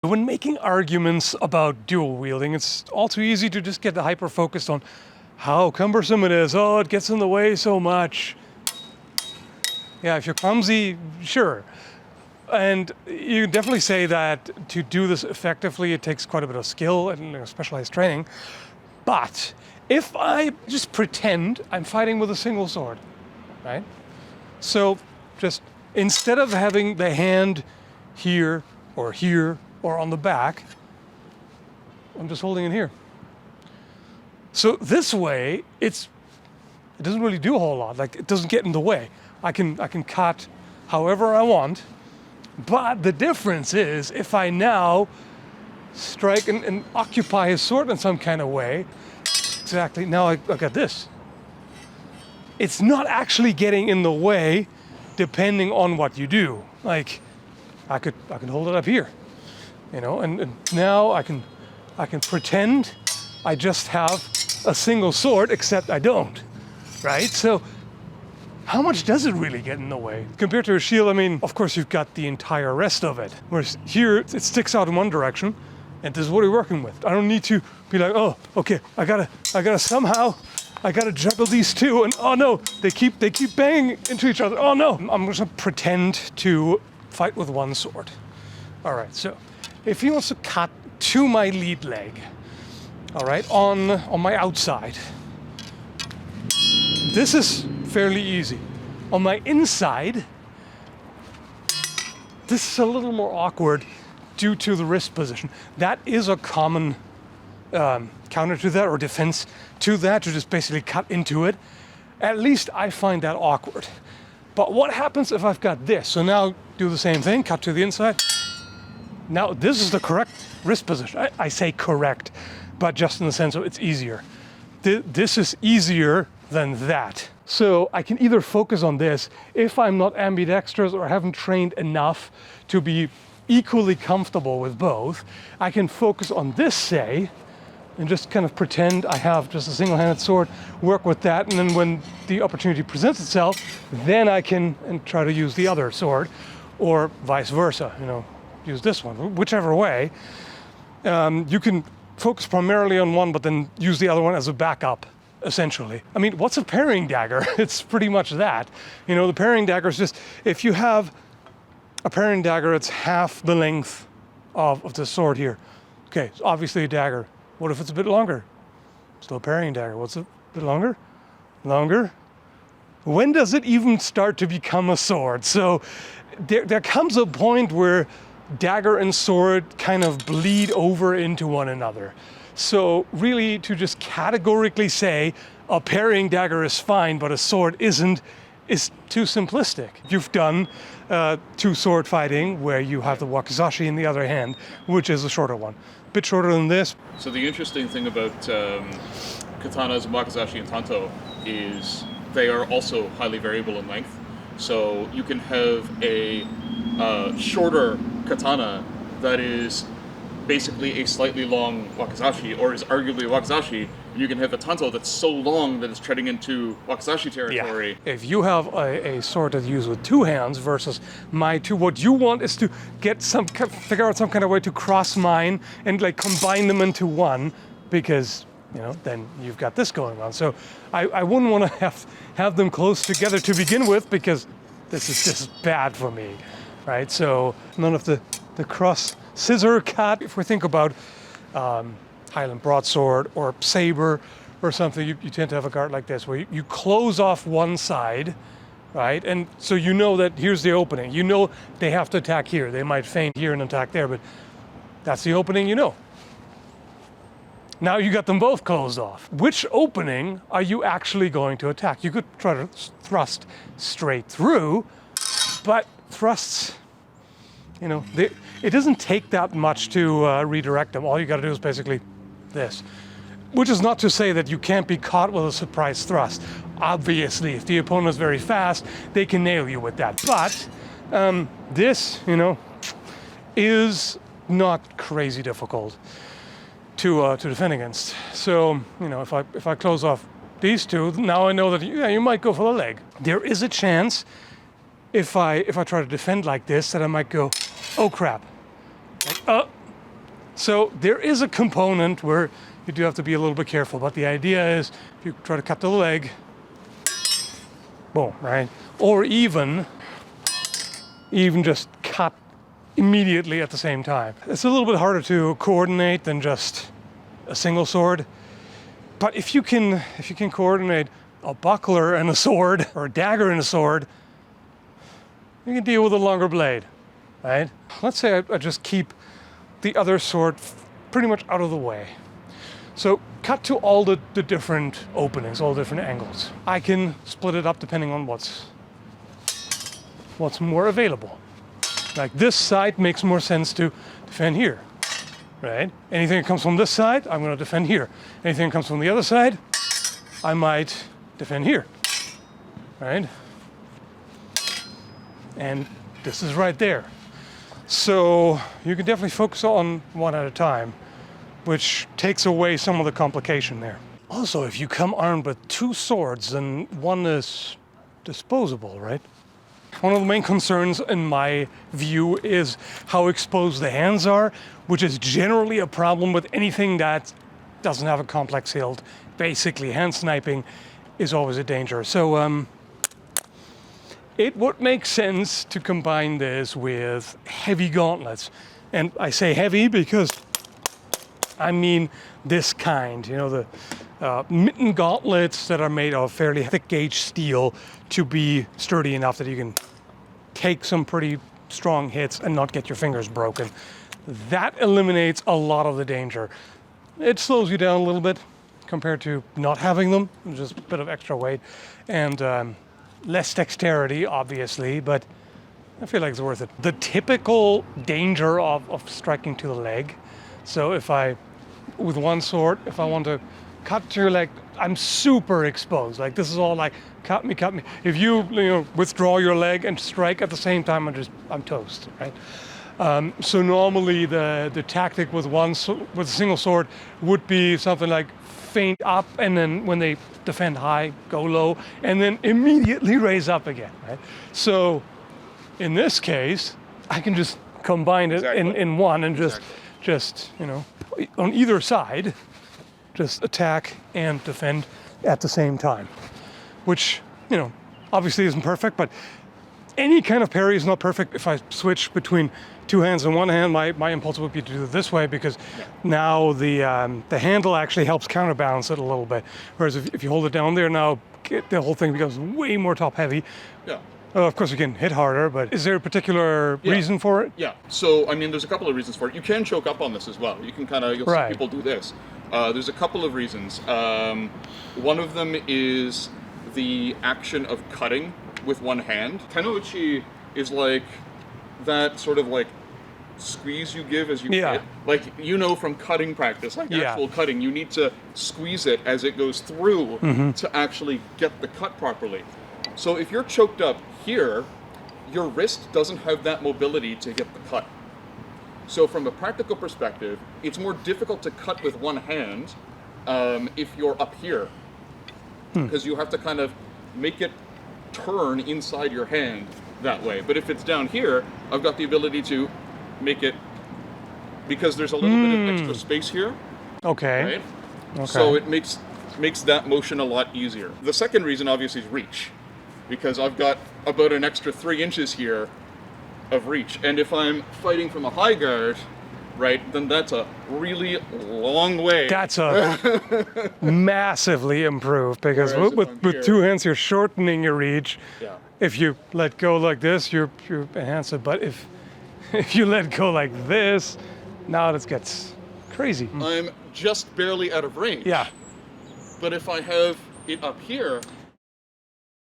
When making arguments about dual wielding, it's all too easy to just get hyper-focused on how cumbersome it is. Oh, it gets in the way so much. Yeah, if you're clumsy, sure. And you can definitely say that to do this effectively, it takes quite a bit of skill and specialized training. But if I just pretend I'm fighting with a single sword, right? So just instead of having the hand here or on the back, I'm just holding it here. So this way, it doesn't really do a whole lot. Like, it doesn't get in the way. I can cut however I want. But the difference is, if I now strike and occupy his sword in some kind of way, exactly, now I've got this. It's not actually getting in the way, depending on what you do. Like, I can hold it up here, you know, and now I can pretend I just have a single sword, except I don't, right? So how much does it really get in the way? Compared to a shield, I mean, of course you've got the entire rest of it. Whereas here, it sticks out in one direction, and this is what you're working with. I don't need to be like, oh, okay, I gotta somehow, I gotta juggle these two, and oh no, they keep banging into each other. Oh no, I'm just gonna pretend to fight with one sword. All right, so if he wants to cut to my lead leg, all right, on my outside, this is fairly easy. On my inside, this is a little more awkward due to the wrist position. That is a common counter to that, or defense to that, to just basically cut into it. At least I find that awkward. But what happens if I've got this? So now do the same thing, cut to the inside. Now this is the correct wrist position. I say correct, but just in the sense of it's easier. This is easier than that. So I can either focus on this if I'm not ambidextrous or haven't trained enough to be equally comfortable with both. I can focus on this, say, and just kind of pretend I have just a single-handed sword, work with that, and then when the opportunity presents itself, then I can try to use the other sword, or vice versa, you know, use this one, whichever way. You can focus primarily on one, but then use the other one as a backup, essentially. I mean, what's a parrying dagger? It's pretty much that. You know, the parrying dagger is just, if you have a parrying dagger, it's half the length of the sword here. Okay, it's obviously a dagger. What if it's a bit longer? Still a parrying dagger. What's a bit longer? Longer? When does it even start to become a sword? So there comes a point where dagger and sword kind of bleed over into one another. So really, to just categorically say a parrying dagger is fine, but a sword isn't, is too simplistic. You've done two sword fighting where you have the wakizashi in the other hand, which is a shorter one. A bit shorter than this. So the interesting thing about katanas, wakizashi, and tanto is they are also highly variable in length. So you can have a shorter katana that is basically a slightly long wakizashi, or is arguably a wakizashi. You can have a tanto that's so long that it's treading into wakizashi territory. Yeah. If you have a sword that's used with two hands versus my two, what you want is to get figure out some kind of way to cross mine and like combine them into one, because you know then you've got this going on. So I wouldn't want to have them close together to begin with, because this is bad for me, right? So none of the cross scissor cut. If we think about Highland broadsword or saber or something, you tend to have a guard like this, where you close off one side, right? And so you know that here's the opening. You know they have to attack here. They might feint here and attack there, but that's the opening, you know. Now you got them both closed off. Which opening are you actually going to attack? You could try to thrust straight through, but thrusts, you know, it doesn't take that much to redirect them. All you got to do is basically this. Which is not to say that you can't be caught with a surprise thrust. Obviously, if the opponent is very fast, they can nail you with that. But this, you know, is not crazy difficult to defend against. So, you know, if I close off these two, now I know that you might go for the leg. There is a chance if I try to defend like this that I might go, oh crap. Like, So there is a component where you do have to be a little bit careful, but the idea is if you try to cut the leg, boom, right? Or even just cut immediately at the same time. It's a little bit harder to coordinate than just a single sword. But if you can coordinate a buckler and a sword, or a dagger and a sword, you can deal with a longer blade, right? Let's say I just keep the other sword pretty much out of the way. So cut to all the different openings, all the different angles. I can split it up depending on what's more available. Like this side makes more sense to defend here, right? Anything that comes from this side, I'm going to defend here. Anything that comes from the other side, I might defend here, right? And this is right there. So you can definitely focus on one at a time, which takes away some of the complication there. Also, if you come armed with two swords, then one is disposable, right? One of the main concerns in my view is how exposed the hands are, which is generally a problem with anything that doesn't have a complex hilt. Basically, hand sniping is always a danger. So it would make sense to combine this with heavy gauntlets. And I say heavy because I mean this kind, you know, the mitten gauntlets that are made of fairly thick gauge steel to be sturdy enough that you can take some pretty strong hits and not get your fingers broken. That eliminates a lot of the danger. It slows you down a little bit compared to not having them, just a bit of extra weight and less dexterity, obviously, but I feel like it's worth it. The typical danger of striking to the leg. So if with one sword, if I want to cut to your leg, I'm super exposed. Like this is all like, cut me. If you withdraw your leg and strike at the same time, I'm toast, right? So normally the tactic with a single sword would be something like feint up, and then when they defend high, go low, and then immediately raise up again, right? So in this case, I can just combine it in one and just on either side, just attack and defend at the same time, which, obviously isn't perfect, but any kind of parry is not perfect. If I switch between two hands and one hand, my impulse would be to do it this way because now the handle actually helps counterbalance it a little bit. Whereas if you hold it down there now, the whole thing becomes way more top heavy. Yeah. Of course, you can hit harder, but is there a particular reason for it? Yeah. So, I mean, there's a couple of reasons for it. You can choke up on this as well. You can you'll see people do this. There's a couple of reasons. One of them is the action of cutting with one hand. Kanouchi is like that sort of like squeeze you give as you hit. Like, from cutting practice, like actual cutting, you need to squeeze it as it goes through to actually get the cut properly. So if you're choked up here, your wrist doesn't have that mobility to get the cut. So from a practical perspective, it's more difficult to cut with one hand if you're up here, because you have to kind of make it turn inside your hand that way. But if it's down here, I've got the ability to make it, because there's a little bit of extra space here. Okay. Right? Okay. So it makes that motion a lot easier. The second reason, obviously, is reach, because I've got about an extra 3 inches here of reach. And if I'm fighting from a high guard, right, then that's a really long way. That's a massively improved, because with two hands, you're shortening your reach. Yeah. If you let go like this, you enhance it. But if you let go like this, now it gets crazy. I'm just barely out of range. Yeah. But if I have it up here,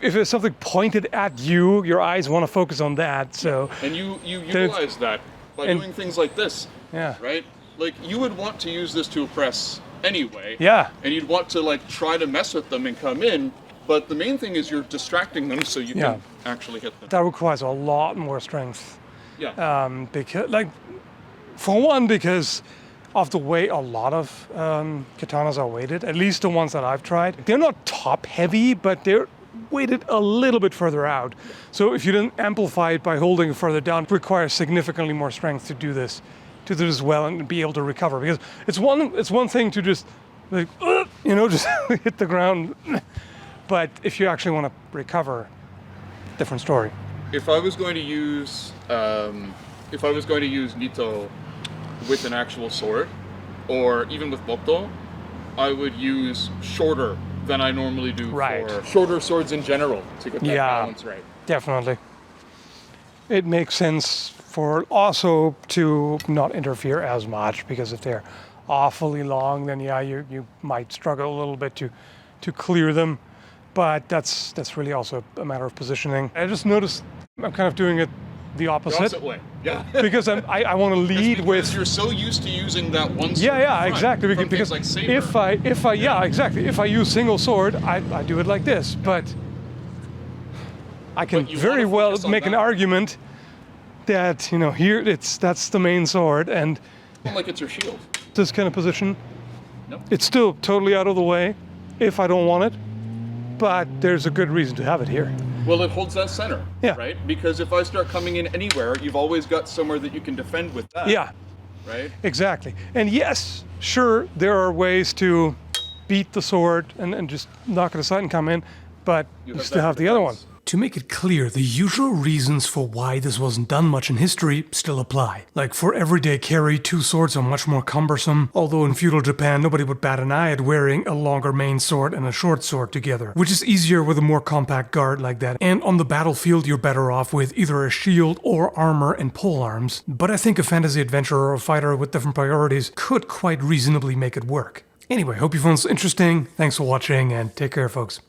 if there's something pointed at you, your eyes want to focus on that. So and you utilize that by doing things like this. Yeah. Right? Like, you would want to use this to oppress anyway. Yeah. And you'd want to try to mess with them and come in, but the main thing is you're distracting them so you can actually hit them. That requires a lot more strength. Yeah. Because for one, because of the way a lot of katanas are weighted, at least the ones that I've tried. They're not top heavy, but they're weighted a little bit further out. So if you didn't amplify it by holding it further down, it requires significantly more strength to do this do this well and be able to recover. Because it's one thing to just like just hit the ground, but if you actually want to recover, different story. If I was going to use Nito with an actual sword, or even with Bokto, I would use shorter than I normally do for shorter swords in general to get that balance right. Definitely. It makes sense for also to not interfere as much, because if they're awfully long, then you might struggle a little bit to clear them. But that's really also a matter of positioning. I just noticed I'm kind of doing it the opposite way. Yeah. Because I want to lead with. You're so used to using that one sword. Yeah, exactly. Because like if I use single sword, I do it like this. But I can very well make an argument that here that's the main sword, and like it's your shield. This kind of position, Nope. It's still totally out of the way if I don't want it, but there's a good reason to have it here. Well, it holds that center, Yeah. right? Because if I start coming in anywhere, you've always got somewhere that you can defend with that. Yeah, right? Exactly. And yes, sure, there are ways to beat the sword and just knock it aside and come in, but you still have the other one. To make it clear, the usual reasons for why this wasn't done much in history still apply. Like, for everyday carry, two swords are much more cumbersome, although in feudal Japan nobody would bat an eye at wearing a longer main sword and a short sword together, which is easier with a more compact guard like that. And on the battlefield you're better off with either a shield or armor and polearms, but I think a fantasy adventurer or a fighter with different priorities could quite reasonably make it work. Anyway, hope you found this interesting, thanks for watching, and take care, folks.